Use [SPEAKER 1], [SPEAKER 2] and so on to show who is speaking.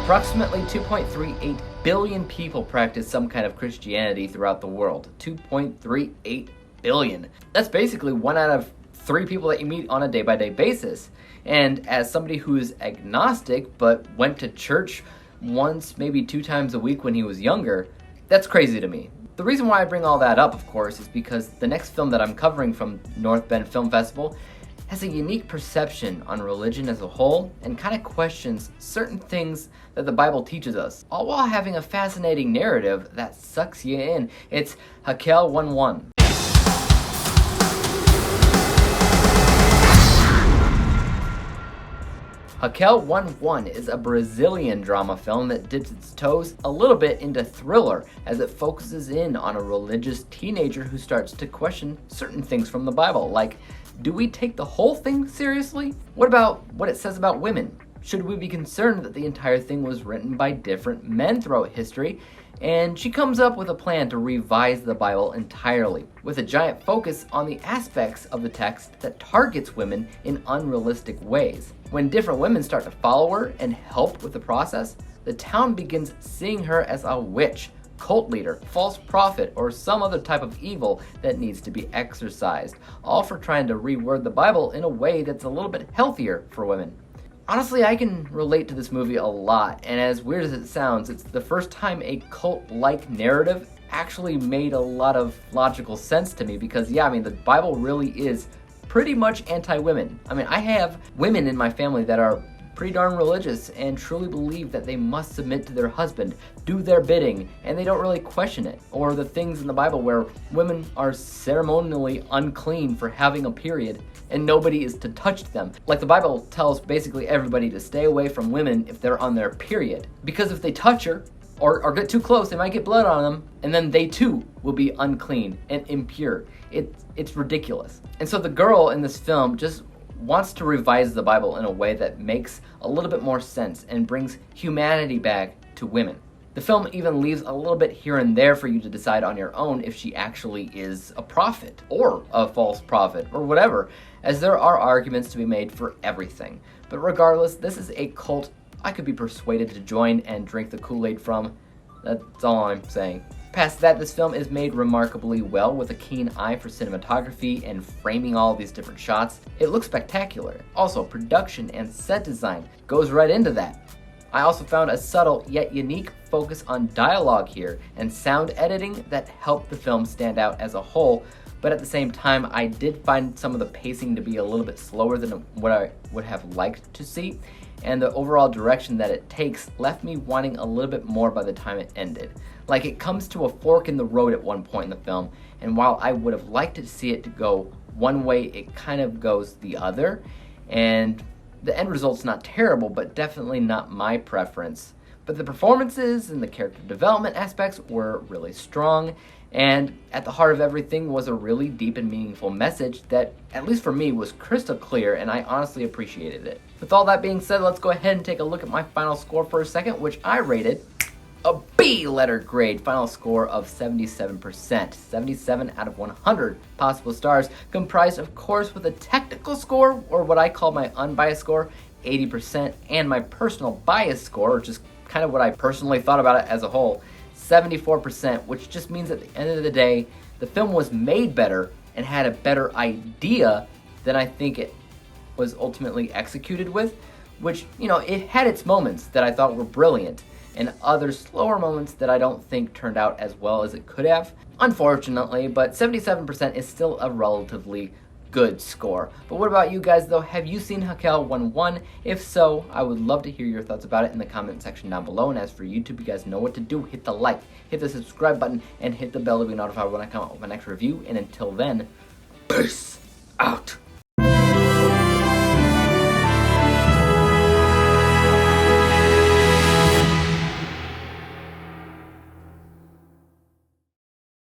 [SPEAKER 1] Approximately 2.38 billion people practice some kind of Christianity throughout the world. 2.38 billion. That's basically 1 out of 3 people that you meet on a day-by-day basis. And as somebody who is agnostic but went to church once, maybe 2 times a week when he was younger, that's crazy to me. The reason why I bring all that up, of course, is because the next film that I'm covering from North Bend Film Festival has a unique perception on religion as a whole and kind of questions certain things that the Bible teaches us, all while having a fascinating narrative that sucks you in. It's Raquel 1-1. Raquel 1-1 is a Brazilian drama film that dips its toes a little bit into thriller as it focuses in on a religious teenager who starts to question certain things from the Bible, like, do we take the whole thing seriously? What about what it says about women? Should we be concerned that the entire thing was written by different men throughout history? And she comes up with a plan to revise the Bible entirely, with a giant focus on the aspects of the text that targets women in unrealistic ways. When different women start to follow her and help with the process, the town begins seeing her as a witch, cult leader, false prophet, or some other type of evil that needs to be exorcised, all for trying to reword the Bible in a way that's a little bit healthier for women. Honestly, I can relate to this movie a lot, and as weird as it sounds, it's the first time a cult-like narrative actually made a lot of logical sense to me because, the Bible really is pretty much anti-women. I have women in my family that are pretty darn religious and truly believe that they must submit to their husband, do their bidding, and they don't really question it. Or the things in the Bible where women are ceremonially unclean for having a period and nobody is to touch them. Like the Bible tells basically everybody to stay away from women if they're on their period. Because if they touch her or get too close, they might get blood on them, and then they too will be unclean and impure. It's ridiculous. And so the girl in this film just wants to revise the Bible in a way that makes a little bit more sense and brings humanity back to women. The film even leaves a little bit here and there for you to decide on your own if she actually is a prophet or a false prophet or whatever, as there are arguments to be made for everything. But regardless, this is a cult I could be persuaded to join and drink the Kool-Aid from. That's all I'm saying. Past that, this film is made remarkably well with a keen eye for cinematography and framing all these different shots. It looks spectacular. Also, production and set design goes right into that. I also found a subtle yet unique focus on dialogue here and sound editing that helped the film stand out as a whole, but at the same time, I did find some of the pacing to be a little bit slower than what I would have liked to see, and the overall direction that it takes left me wanting a little bit more by the time it ended. Like, it comes to a fork in the road at one point in the film, and while I would have liked to see it to go one way, it kind of goes the other, and the end result's not terrible, but definitely not my preference. But the performances and the character development aspects were really strong, and at the heart of everything was a really deep and meaningful message that, at least for me, was crystal clear, and I honestly appreciated it. With all that being said, let's go ahead and take a look at my final score for a second, which I rated a B letter grade, final score of 77%, 77 out of 100 possible stars, comprised of course with a technical score, or what I call my unbiased score, 80%, and my personal bias score, which is kind of what I personally thought about it as a whole, 74%, which just means at the end of the day, the film was made better and had a better idea than I think it was ultimately executed with, which, it had its moments that I thought were brilliant, and other slower moments that I don't think turned out as well as it could have, unfortunately, but 77% is still a relatively good score. But what about you guys though? Have you seen Raquel 1-1? If so, I would love to hear your thoughts about it in the comment section down below. And as for YouTube, you guys know what to do. Hit the like, hit the subscribe button, and hit the bell to be notified when I come out with my next review. And until then, peace out.